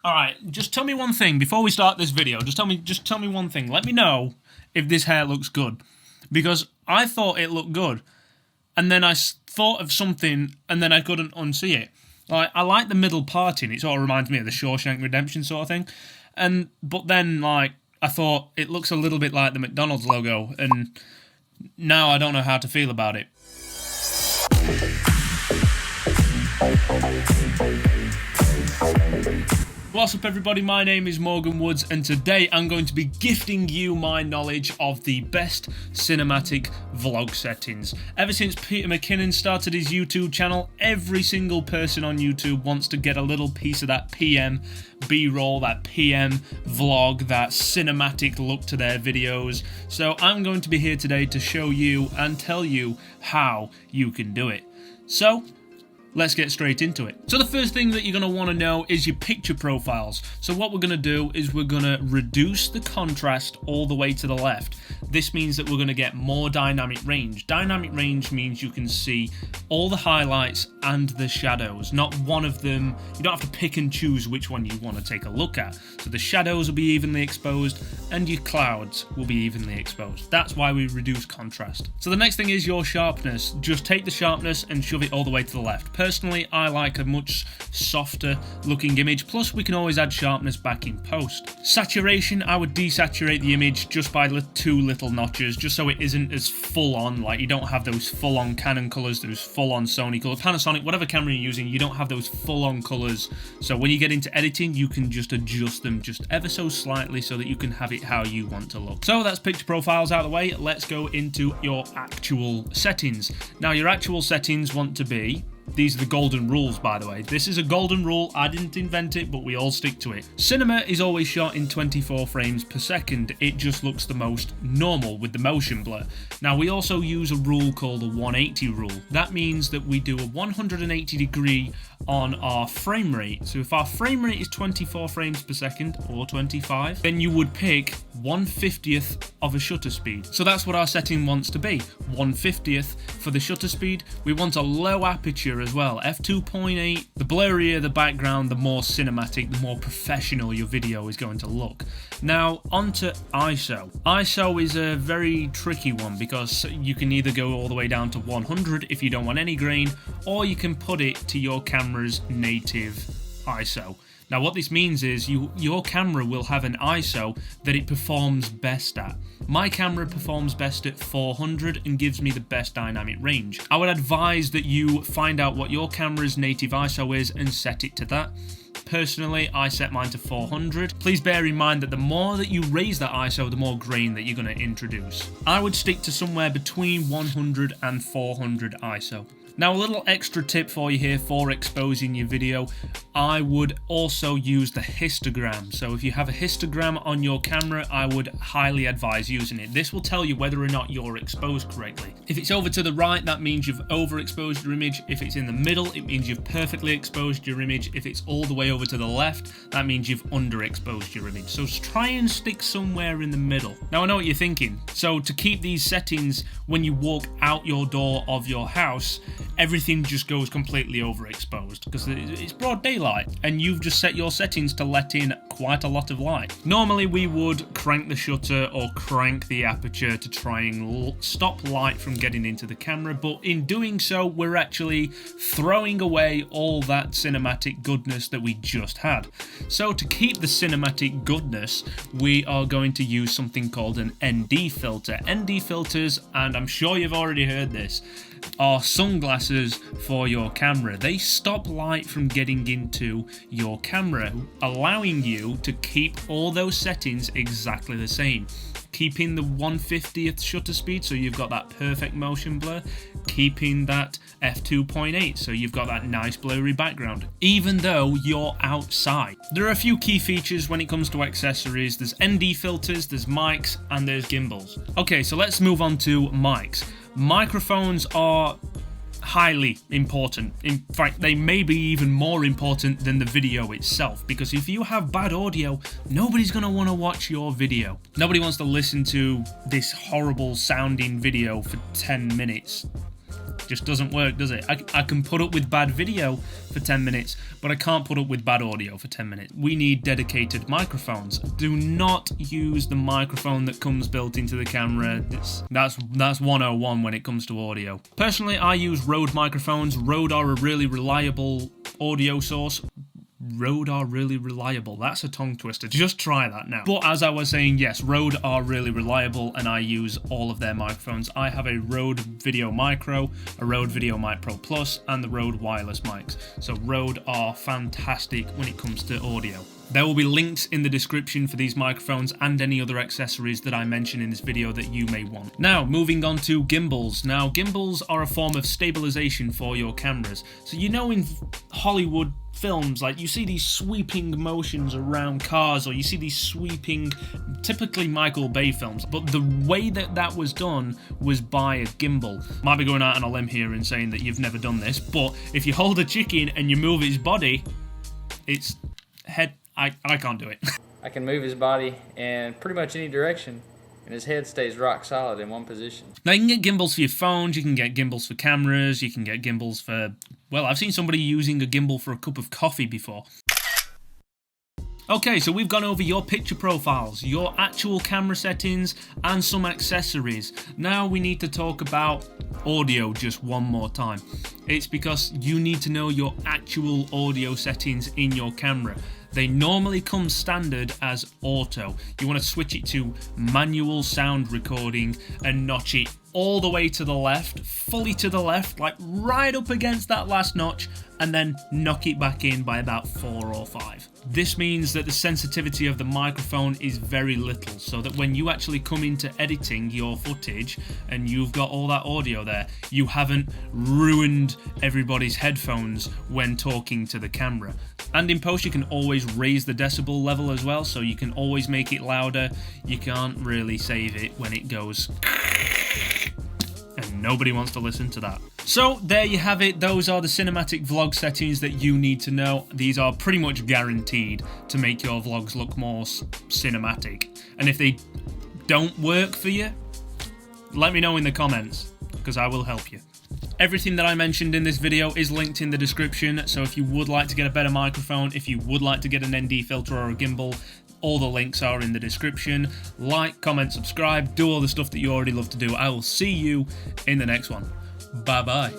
Alright, just tell me one thing before we start this video. Just tell me one thing. Let me know if this hair looks good. Because I thought it looked good. And then I thought of something and then I couldn't unsee it. Like, I like the middle parting. It sort of reminds me of the Shawshank Redemption sort of thing. But then, like, I thought it looks a little bit like the McDonald's logo. And now I don't know how to feel about it. What's up everybody, my name is Morgan Woods and today I'm going to be gifting you my knowledge of the best cinematic vlog settings. Ever since Peter McKinnon started his YouTube channel, every single person on YouTube wants to get a little piece of that PM B-roll, that PM vlog, that cinematic look to their videos. So I'm going to be here today to show you and tell you how you can do it. So let's get straight into it. So the first thing that you're going to want to know is your picture profiles. So what we're going to do is we're going to reduce the contrast all the way to the left. This means that we're going to get more dynamic range. Dynamic range means you can see all the highlights and the shadows. Not one of them, you don't have to pick and choose which one you want to take a look at. So the shadows will be evenly exposed and your clouds will be evenly exposed. That's why we reduce contrast. So the next thing is your sharpness. Just take the sharpness and shove it all the way to the left. Personally, I like a much softer looking image, plus we can always add sharpness back in post. Saturation, I would desaturate the image just by two little notches, just so it isn't as full on, like you don't have those full on Canon colours, those full on Sony colours, Panasonic, whatever camera you're using, you don't have those full on colours. So when you get into editing, you can just adjust them just ever so slightly so that you can have it how you want to look. So that's picture profiles out of the way, let's go into your actual settings. Now your actual settings want to be, these are the golden rules, by the way. This is a golden rule. I didn't invent it, but we all stick to it. Cinema is always shot in 24 frames per second. It just looks the most normal with the motion blur. Now, we also use a rule called the 180 rule. That means that we do a 180 degree on our frame rate. So if our frame rate is 24 frames per second or 25, then you would pick 1/50th of a shutter speed. So that's what our setting wants to be, 1/50th for the shutter speed. We want a low aperture as well, f2.8. The blurrier the background, the more cinematic, the more professional your video is going to look. Now onto ISO. ISO is a very tricky one because you can either go all the way down to 100 if you don't want any grain, or you can put it to your camera's native ISO. Now what this means is your camera will have an ISO that it performs best at. My camera performs best at 400 and gives me the best dynamic range. I would advise that you find out what your camera's native ISO is and set it to that. Personally, I set mine to 400. Please bear in mind that the more that you raise that ISO, the more grain that you're going to introduce. I would stick to somewhere between 100 and 400 ISO. Now a little extra tip for you here for exposing your video, I would also use the histogram. So if you have a histogram on your camera, I would highly advise using it. This will tell you whether or not you're exposed correctly. If it's over to the right, that means you've overexposed your image. If it's in the middle, it means you've perfectly exposed your image. If it's all the way over to the left, that means you've underexposed your image. So try and stick somewhere in the middle. Now I know what you're thinking. So to keep these settings when you walk out your door of your house, everything just goes completely overexposed because it's broad daylight and you've just set your settings to let in quite a lot of light. Normally we would crank the shutter or crank the aperture to try and stop light from getting into the camera, but in doing so we're actually throwing away all that cinematic goodness that we just had. So to keep the cinematic goodness, we are going to use something called an ND filter. ND filters, and I'm sure you've already heard this, are sunglasses for your camera. They stop light from getting into your camera, allowing you to keep all those settings exactly the same. Keeping the 1/50th shutter speed, so you've got that perfect motion blur. Keeping that f2.8, so you've got that nice blurry background, even though you're outside. There are a few key features when it comes to accessories. There's ND filters, there's mics, and there's gimbals. Okay, so let's move on to mics. Microphones are highly important. In fact, they may be even more important than the video itself, because if you have bad audio, nobody's going to want to watch your video. Nobody wants to listen to this horrible sounding video for 10 minutes. Just doesn't work, does it? I can put up with bad video for 10 minutes, but I can't put up with bad audio for 10 minutes. We need dedicated microphones. Do not use the microphone that comes built into the camera. That's 101 when it comes to audio. Personally, I use Rode microphones. Rode are a really reliable audio source. Rode are really reliable. That's a tongue twister. Just try that now. But as I was saying, yes, Rode are really reliable, and I use all of their microphones. I have a Rode Video Micro, a Rode Video Mic Pro Plus, and the Rode wireless mics. So Rode are fantastic when it comes to audio. There will be links in the description for these microphones and any other accessories that I mention in this video that you may want. Now, moving on to gimbals. Now, gimbals are a form of stabilization for your cameras. So you know in Hollywood films, like you see these sweeping motions around cars, or you see these sweeping, typically Michael Bay films, but the way that that was done was by a gimbal. Might be going out on a limb here and saying that you've never done this, but if you hold a chicken and you move its body, its head, I can't do it. I can move his body in pretty much any direction, and his head stays rock solid in one position. Now, you can get gimbals for your phones, you can get gimbals for cameras, you can get gimbals for... Well, I've seen somebody using a gimbal for a cup of coffee before. Okay, so we've gone over your picture profiles, your actual camera settings, and some accessories. Now we need to talk about audio just one more time. It's because you need to know your actual audio settings in your camera. They normally come standard as auto. You want to switch it to manual sound recording and notch it all the way to the left, fully to the left, like right up against that last notch, and then knock it back in by about 4 or 5. This means that the sensitivity of the microphone is very little, so that when you actually come into editing your footage and you've got all that audio there, you haven't ruined everybody's headphones when talking to the camera. And in post you can always raise the decibel level as well, so you can always make it louder. You can't really save it when it goes... and nobody wants to listen to that. So there you have it. Those are the cinematic vlog settings that you need to know. These are pretty much guaranteed to make your vlogs look more cinematic. And if they don't work for you, let me know in the comments, because I will help you. Everything that I mentioned in this video is linked in the description, so if you would like to get a better microphone, if you would like to get an ND filter or a gimbal, all the links are in the description. Like, comment, subscribe, do all the stuff that you already love to do. I will see you in the next one. Bye-bye.